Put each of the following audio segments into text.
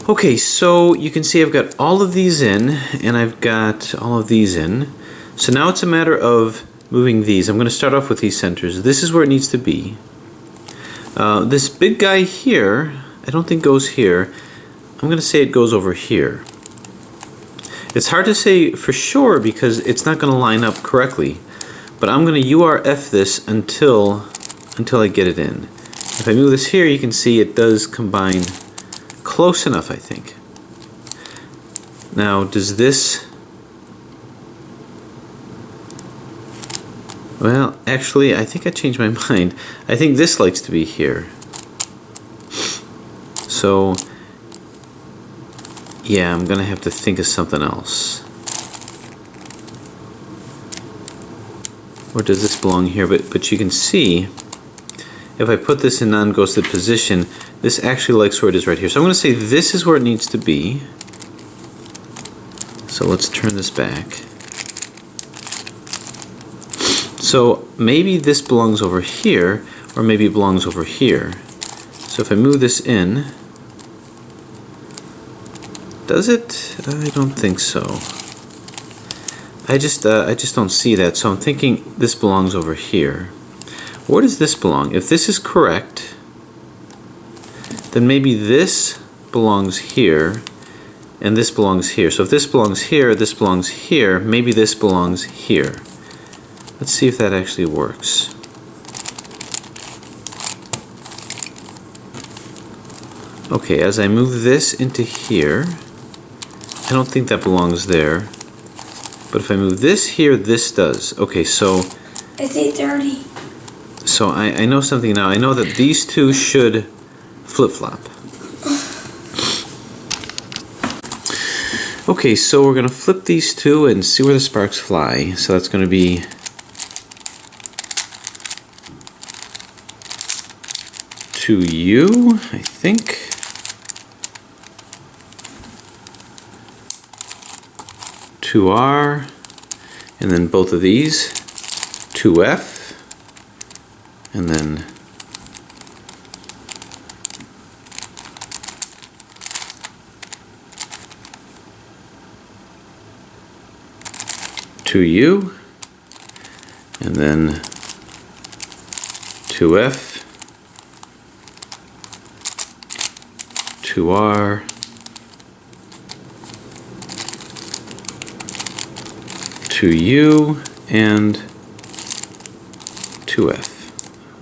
Okay, so you can see I've got all of these in, and I've got all of these in. So now it's a matter of moving these. I'm going to start off with these centers. This is where it needs to be. This big guy here, I don't think goes here. I'm going to say it goes over here. It's hard to say for sure because it's not going to line up correctly. But I'm going to URF this until I get it in. If I move this here, you can see it does combine close enough, I think. Now, does this... Well, actually, I think I changed my mind. I think this likes to be here. So, yeah, I'm going to have to think of something else. Or does this belong here? But you can see, if I put this in non-ghosted position, this actually likes where it is right here. So I'm going to say this is where it needs to be. So let's turn this back. So maybe this belongs over here, or maybe it belongs over here. So if I move this in, does it? I don't think so. I just don't see that. So I'm thinking this belongs over here. Where does this belong? If this is correct, then maybe this belongs here, and this belongs here. So if this belongs here, maybe this belongs here. Let's see if that actually works. Okay, as I move this into here, I don't think that belongs there. But if I move this here, this does. Okay, so... It's 8:30. So I know something now. I know that these two should flip-flop. Okay, so we're going to flip these two and see where the sparks fly. So that's going to be... to U, I think. To R, and then both of these. To F, and then to U, and then to F, to R, to U, and to F.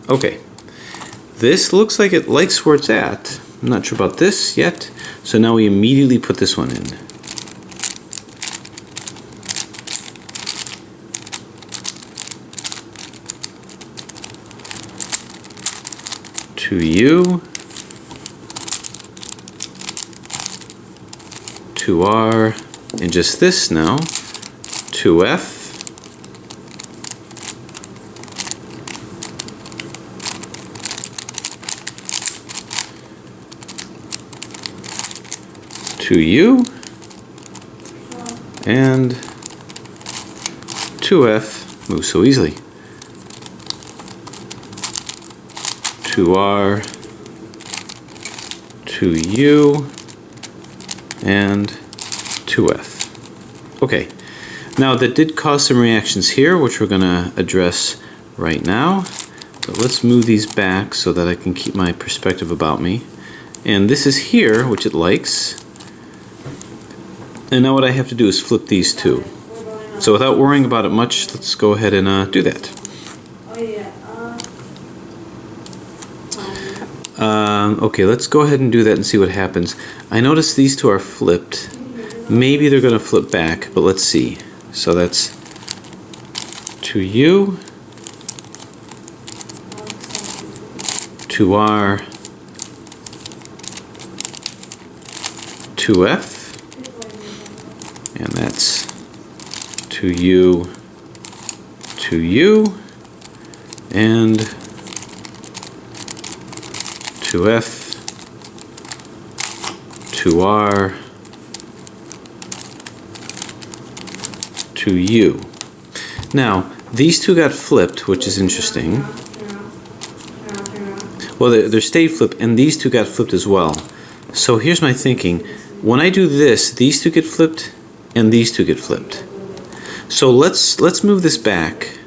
Okay, this looks like it likes where it's at. I'm not sure about this yet, so now we immediately put this one in. To U, to R, and just this now, to F, to U, and to F, moves so easily. To R, to U, and to F. Okay, now that did cause some reactions here, which we're going to address right now. But let's move these back so that I can keep my perspective about me. And this is here, which it likes. And now what I have to do is flip these two. So without worrying about it much, let's go ahead and do that. Okay, let's go ahead and do that and see what happens. I notice these two are flipped. Maybe they're going to flip back, but let's see. So that's to U, to R, to F, and that's to U, and to F, to R, to U. Now, these two got flipped, which is interesting. Well, they're stayed flipped, and these two got flipped as well. So here's my thinking. When I do this, these two get flipped and these two get flipped. So let's move this back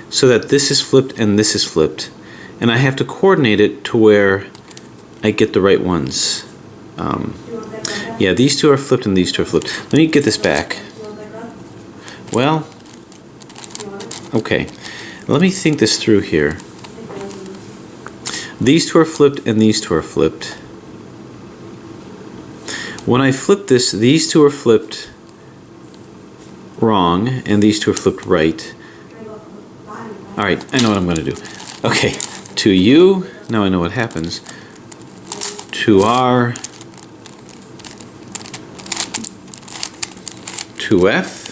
so that this is flipped and this is flipped. And I have to coordinate it to where I get the right ones. Yeah, these two are flipped and these two are flipped. Let me get this back. Well, okay. Let me think this through here. These two are flipped and these two are flipped. When I flip this, these two are flipped wrong and these two are flipped right. Alright, I know what I'm going to do. Okay, to U, now I know what happens. To R, to F,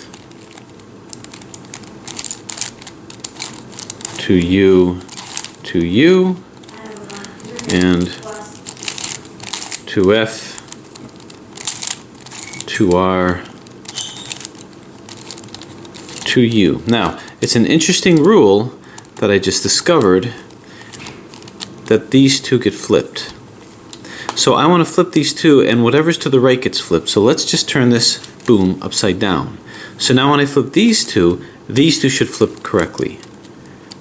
to U, and to F, to R, to U. Now, it's an interesting rule that I just discovered that these two get flipped. So I want to flip these two and whatever's to the right gets flipped. So let's just turn this, boom, upside down. So now when I flip these two should flip correctly.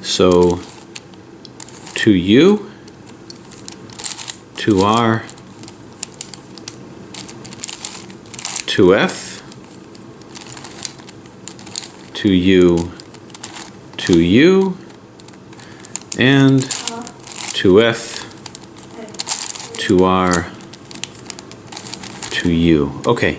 So to U, to R, to F, to U, and to F, to R, to U. Okay.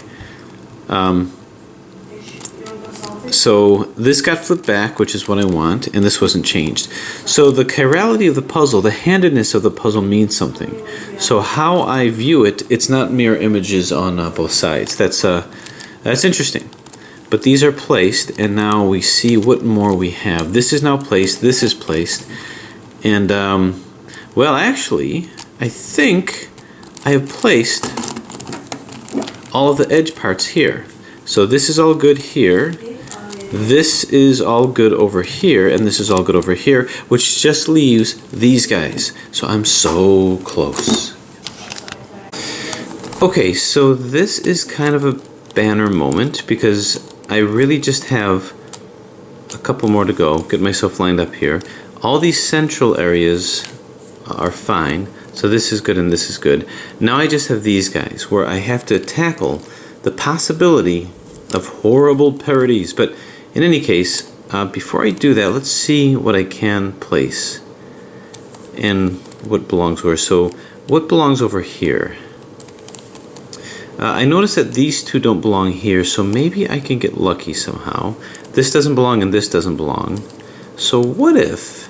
So this got flipped back, which is what I want, and this wasn't changed. So the chirality of the puzzle, the handedness of the puzzle means something. So how I view it, it's not mirror images on both sides. That's interesting. But these are placed, and now we see what more we have. This is now placed, this is placed, and well, actually, I think I have placed all of the edge parts here. So this is all good here. This is all good over here, and this is all good over here, which just leaves these guys. So I'm so close. Okay, so this is kind of a banner moment because I really just have a couple more to go, get myself lined up here. All these central areas are fine, so this is good and this is good. Now I just have these guys where I have to tackle the possibility of horrible parities, but in any case, before I do that, let's see what I can place and what belongs where. So what belongs over here? I notice that these two don't belong here, so maybe I can get lucky somehow. This doesn't belong and this doesn't belong. So what if,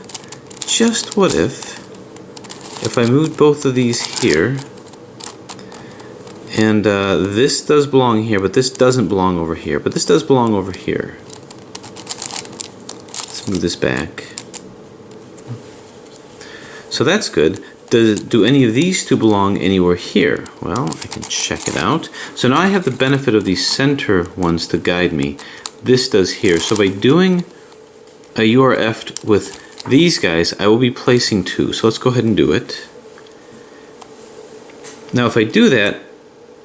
just what if I moved both of these here, and this does belong here, but this doesn't belong over here, but this does belong over here. Let's move this back. So that's good. Do any of these two belong anywhere here? Well, I can check it out. So now I have the benefit of these center ones to guide me. This does here. So by doing a URF with these guys, I will be placing two. So let's go ahead and do it. Now if I do that,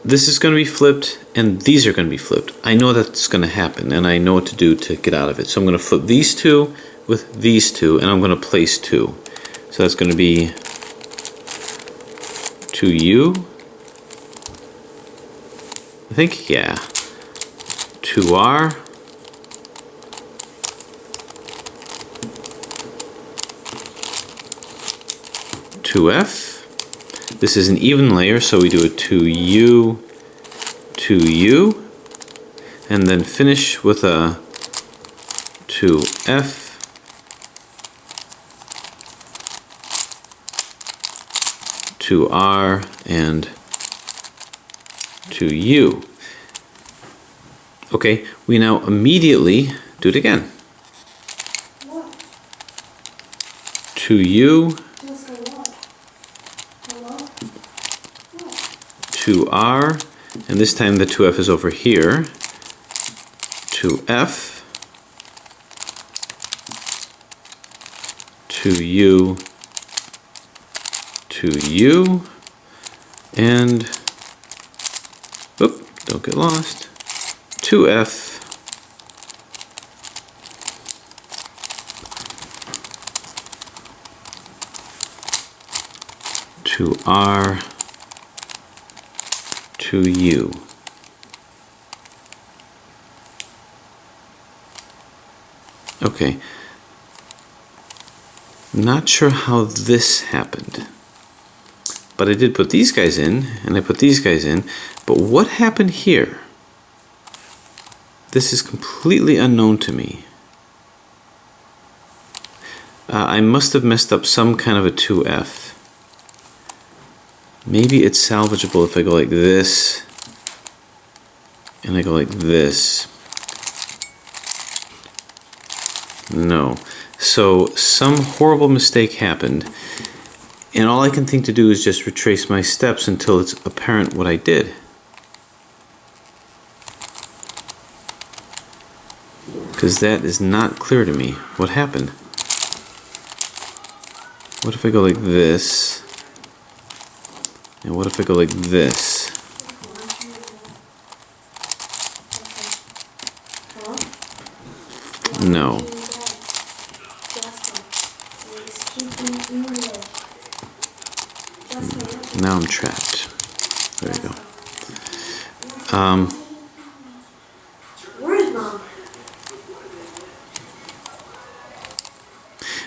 this is going to be flipped and these are going to be flipped. I know that's going to happen and I know what to do to get out of it. So I'm going to flip these two with these two and I'm going to place two. So that's going to be to U, I think, yeah, to R, to F. This is an even layer, so we do it to U, and then finish with a to F, to R, and to U. Okay, we now immediately do it again. To U, to R, and this time the 2F is over here, to F, to U, and don't get lost, 2F to R to U. Okay, not sure how this happened, but I did put these guys in, and I put these guys in, but what happened here? This is completely unknown to me. I must have messed up some kind of a 2F. Maybe it's salvageable if I go like this, and I go like this. No. So some horrible mistake happened, and all I can think to do is just retrace my steps until it's apparent what I did. Because that is not clear to me. What happened? What if I go like this? And what if I go like this? No. Now I'm trapped. There you go. Where's Mom?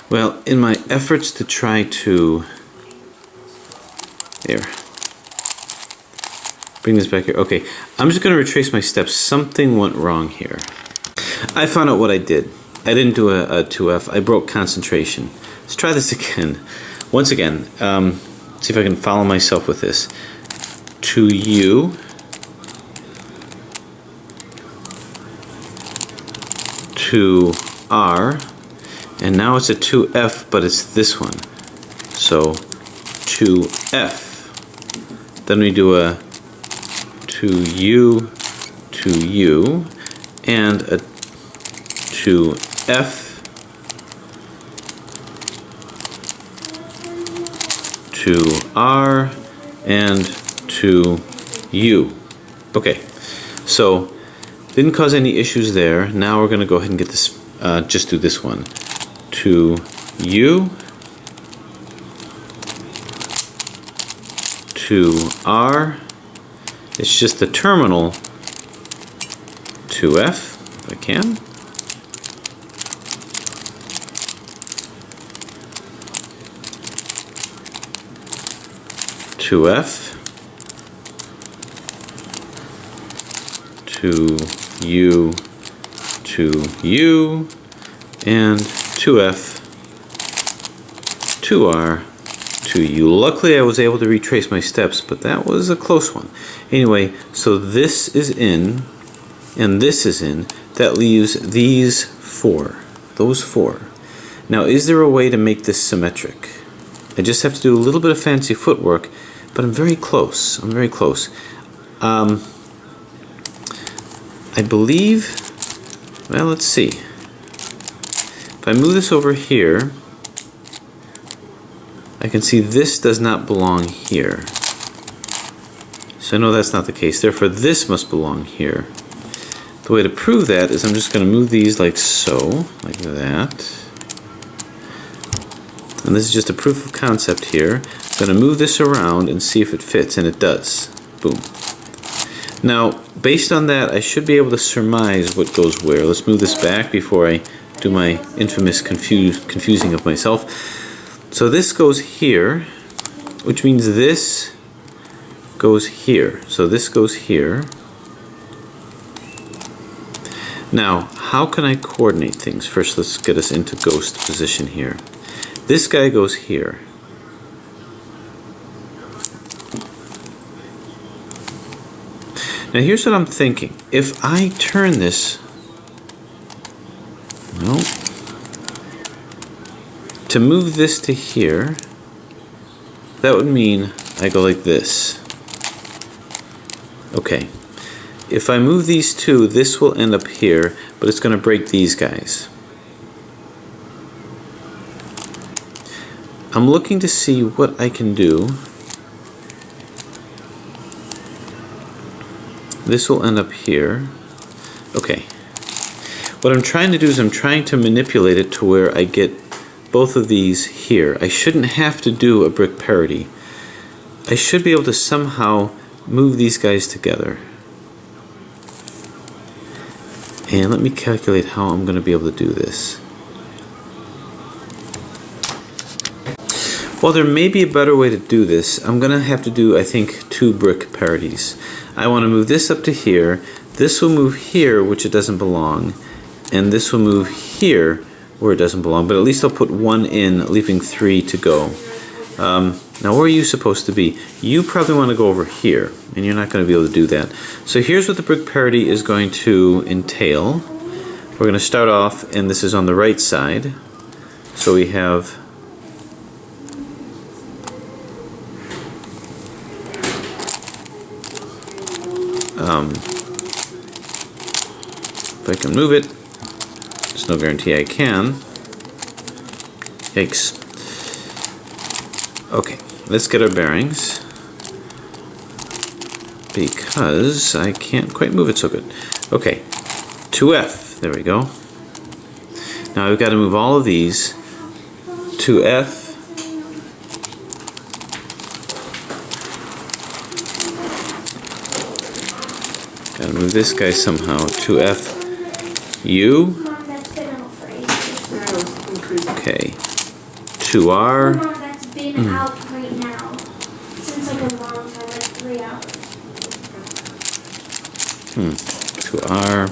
Well, in my efforts to try to... There. Bring this back here. Okay, I'm just going to retrace my steps. Something went wrong here. I found out what I did. I didn't do a 2F. I broke concentration. Let's try this again. Once again, see if I can follow myself with this. To U. To R. And now it's a 2F, but it's this one. So 2F. Then we do a to U, and a to F, to R, and to U. Okay, so didn't cause any issues there. Now we're going to go ahead and get this, just do this one. To U, to R, it's just the terminal to F, if I can. To F, to U, and to F, to R, to U. Luckily I was able to retrace my steps, but that was a close one. Anyway, so this is in, and this is in. That leaves these four, those four. Now, is there a way to make this symmetric? I just have to do a little bit of fancy footwork, but I'm very close. I'm very close. I believe, well, let's see. If I move this over here, I can see this does not belong here. So I know that's not the case. Therefore, this must belong here. The way to prove that is I'm just going to move these like so, like that. And this is just a proof of concept here. I'm going to move this around and see if it fits, and it does. Boom. Now, based on that, I should be able to surmise what goes where. Let's move this back before I do my infamous confusing of myself. So this goes here, which means this goes here. So this goes here. Now, how can I coordinate things? First, let's get us into ghost position here. This guy goes here. Now here's what I'm thinking. If I turn this, no, to move this to here, that would mean I go like this. Okay. If I move these two, this will end up here, but it's going to break these guys. I'm looking to see what I can do This will end up here. Okay. What I'm trying to do is I'm trying to manipulate it to where I get both of these here. I shouldn't have to do a brick parity. I should be able to somehow move these guys together. And let me calculate how I'm going to be able to do this. Well, there may be a better way to do this. I'm going to have to do, I think, 2 brick parities. I want to move this up to here. This will move here, which it doesn't belong. And this will move here, where it doesn't belong. But at least I'll put 1 in, leaving 3 to go. Now, where are you supposed to be? You probably want to go over here, and you're not going to be able to do that. So here's what the brick parity is going to entail. We're going to start off, and this is on the right side. So we have if I can move it, there's no guarantee I can. Yikes. Okay, let's get our bearings, because I can't quite move it so good. Okay, 2F, there we go. Now I've got to move all of these to F. Gotta move this guy somehow to F U. Okay, 2R. That's been out right now since like a long time, like 3 hours. 2R.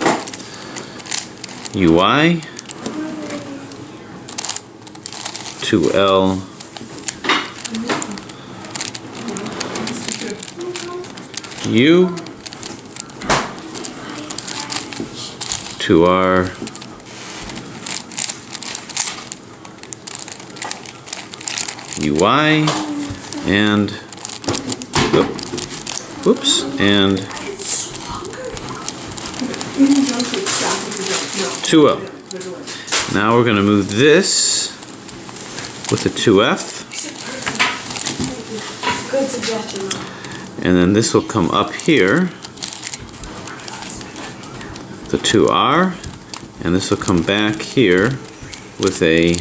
UI. 2L. U. 2R. UI. And whoops, and 2L. Now we're going to move this with the 2F. Good suggestion. And then this will come up here, the 2R, and this will come back here with a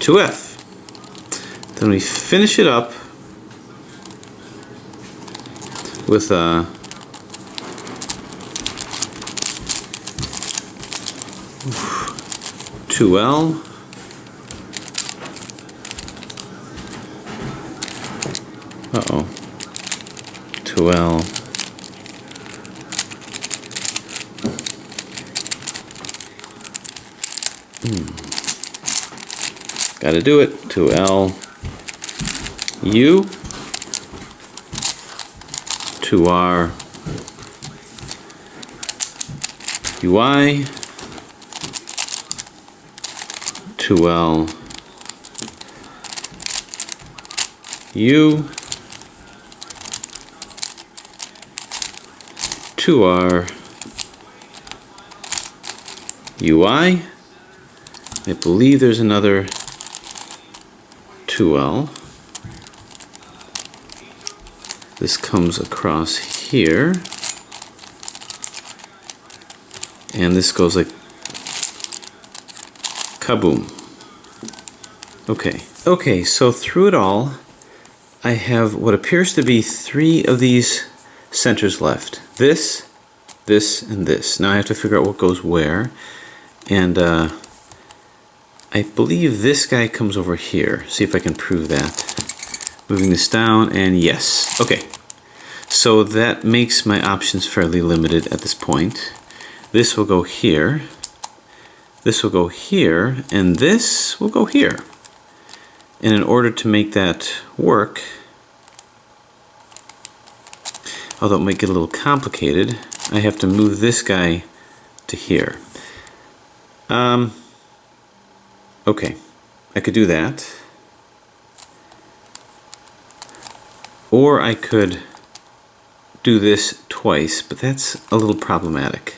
2F. Then we finish it up with a 2L. Uh-oh. 2L. Gotta do it. 2L. U. 2R. UI. 2L. U. 2R. UI. I believe there's another 2L. This comes across here, and this goes like kaboom. Okay, so through it all, I have what appears to be 3 of these centers left. This, this, and this. Now I have to figure out what goes where, and I believe this guy comes over here. See if I can prove that. Moving this down, and yes. Okay, so that makes my options fairly limited at this point. This will go here, this will go here, and this will go here. And in order to make that work, although it might get a little complicated, I have to move this guy to here. Okay, I could do that. Or I could do this twice, but that's a little problematic.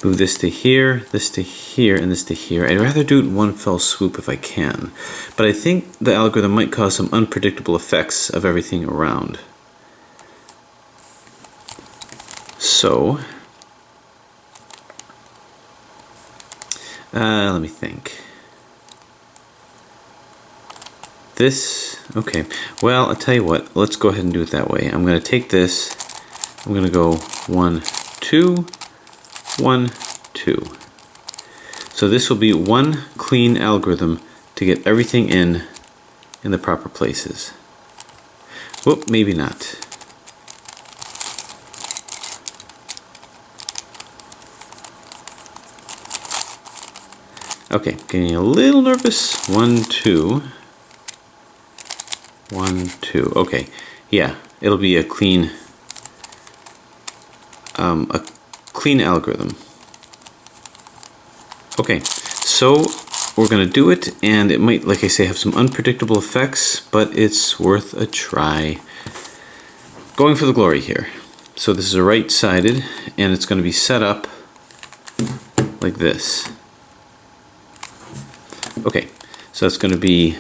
move this to here, this to here, and this to here. I'd rather do it in one fell swoop if I can. But I think the algorithm might cause some unpredictable effects of everything around. So, let me think. This, okay, well, I'll tell you what, let's go ahead and do it that way. I'm going to take this, I'm going to go 1, 2, 1, 2. So this will be one clean algorithm to get everything in the proper places. Whoop, maybe not. Okay, getting a little nervous. 1, 2. 1, 2. Okay, yeah, it'll be a clean algorithm. Okay, so we're gonna do it, and it might, like I say, have some unpredictable effects, but it's worth a try. Going for the glory here. So this is a right-sided, and it's going to be set up like this. Okay, so it's going to be,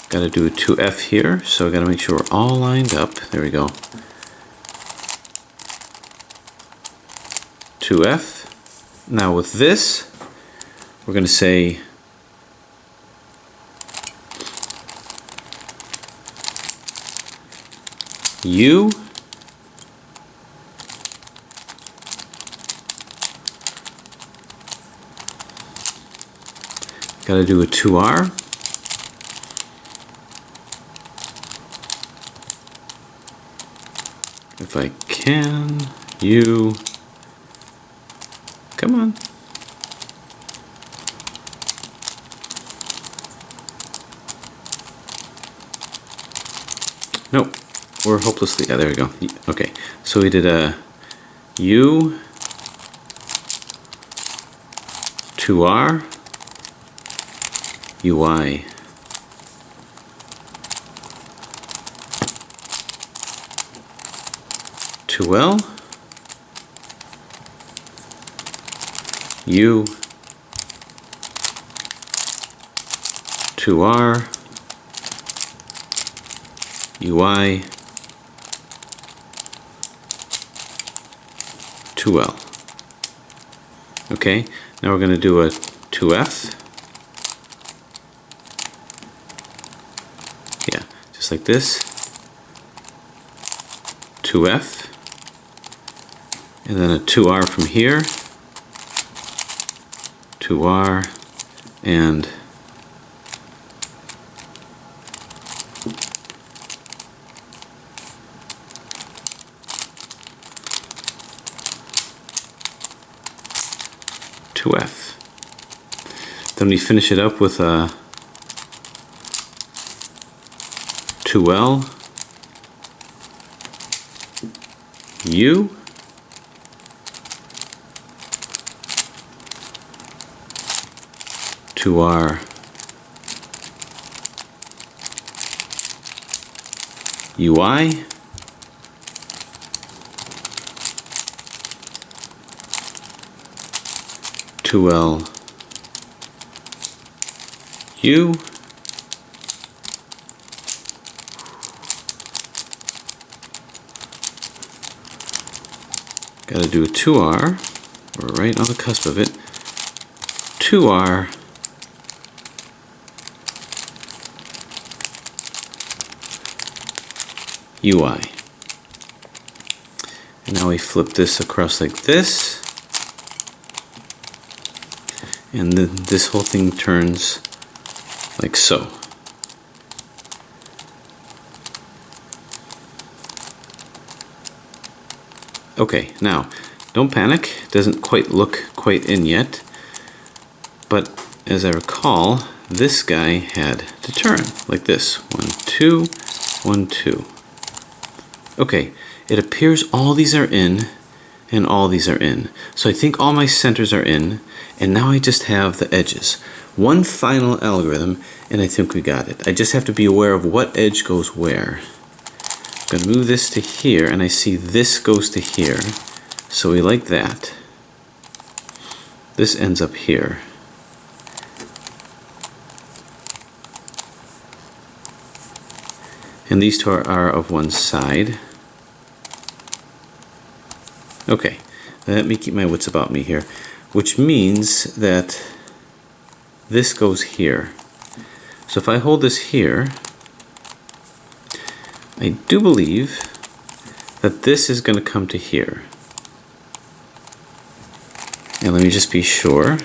got to do a 2F here, so I got to make sure we're all lined up. There we go. 2F. Now with this, we're going to say U got to do a 2R. If I can, U, come on. Nope, we're hopelessly, yeah, there we go. Okay, so we did a U, 2R, UI. L, U, 2R, UI, 2L. Okay, now we're going to do a 2F. Yeah, just like this. 2F. And then a 2R from here. 2R and two F. Then we finish it up with a 2L, U, to our UI, to L U, got to do a 2R, we're right on the cusp of it, 2R, UI. And now we flip this across like this, and then this whole thing turns like so. Okay, now don't panic, it doesn't quite look quite in yet, but as I recall, this guy had to turn like this. 1, 2, 1, 2. Okay, it appears all these are in and all these are in. So I think all my centers are in, and now I just have the edges. One final algorithm, and I think we got it. I just have to be aware of what edge goes where. I'm gonna move this to here, and I see this goes to here. So we like that. This ends up here. And these two are of one side. Okay, let me keep my wits about me here, which means that this goes here. So if I hold this here, I do believe that this is going to come to here. And let me just be sure.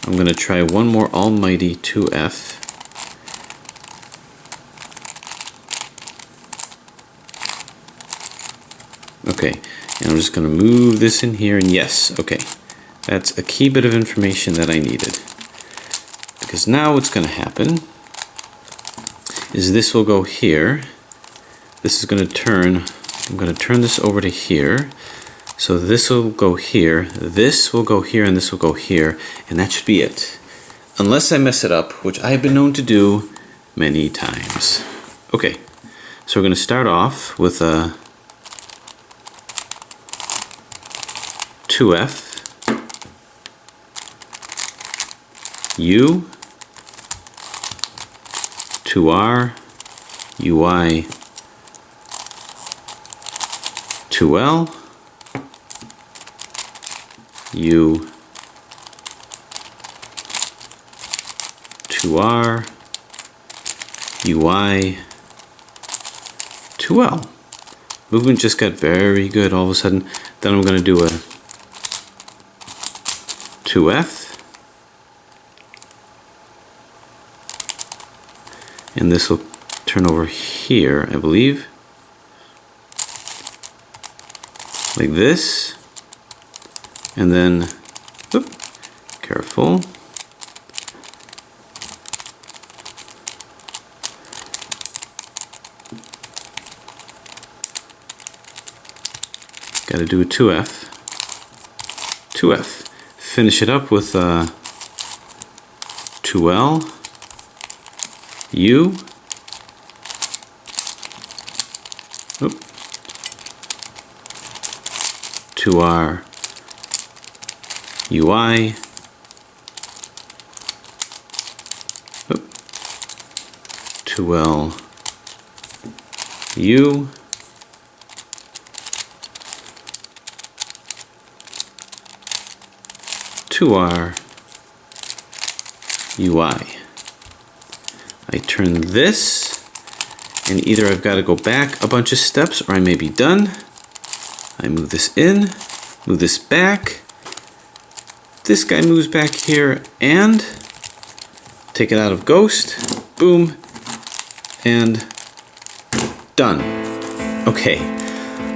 I'm going to try one more almighty 2F. Okay, and I'm just going to move this in here, and yes, okay. That's a key bit of information that I needed. Because now what's going to happen is this will go here. This is going to turn, I'm going to turn this over to here. So this will go here, this will go here, and this will go here, and that should be it. Unless I mess it up, which I've been known to do many times. Okay, so we're going to start off with a 2F, U, 2R, UI, 2L, U, 2R, UI, 2L. Movement just got very good all of a sudden. Then I'm going to do a 2F. And this will turn over here, I believe. Like this. And then, whoop, careful. Got to do a 2F. 2F. Finish it up with 2L. U, oop, 2R, UI, oop, 2L, U, two R, UI. I turn this, and either I've got to go back a bunch of steps or I may be done. I move this in, move this back. This guy moves back here and take it out of Ghost. Boom. And done. Okay,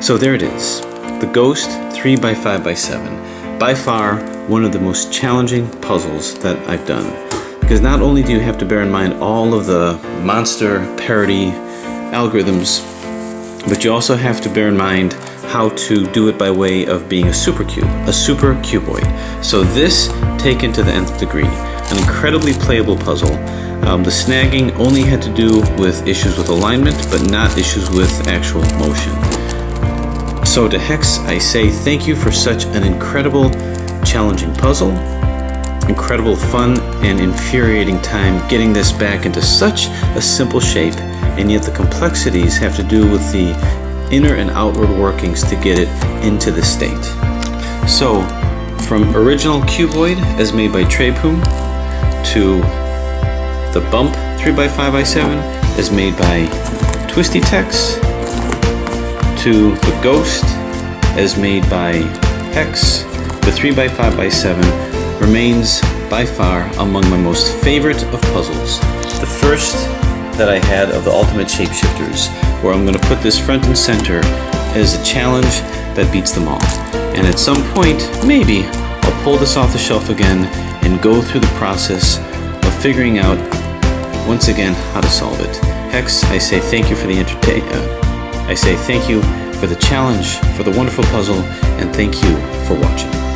so there it is. The Ghost 3x5x7. By far one of the most challenging puzzles that I've done. Because not only do you have to bear in mind all of the monster parity algorithms, but you also have to bear in mind how to do it by way of being a supercube, a super cuboid. So this taken to the nth degree, an incredibly playable puzzle. The snagging only had to do with issues with alignment, but not issues with actual motion. So to Hex, I say thank you for such an incredible, challenging puzzle. Incredible fun and infuriating time getting this back into such a simple shape, and yet the complexities have to do with the inner and outward workings to get it into this state. So from original cuboid as made by Trepum to the bump 3x5x7 as made by Twisty Tex to the Ghost as made by Hex, the 3x5x7 remains by far among my most favorite of puzzles. The first that I had of the Ultimate Shapeshifters, where I'm going to put this front and center as a challenge that beats them all. And at some point, maybe, I'll pull this off the shelf again and go through the process of figuring out, once again, how to solve it. Hex, I say thank you for the I say thank you for the challenge, for the wonderful puzzle, and thank you for watching.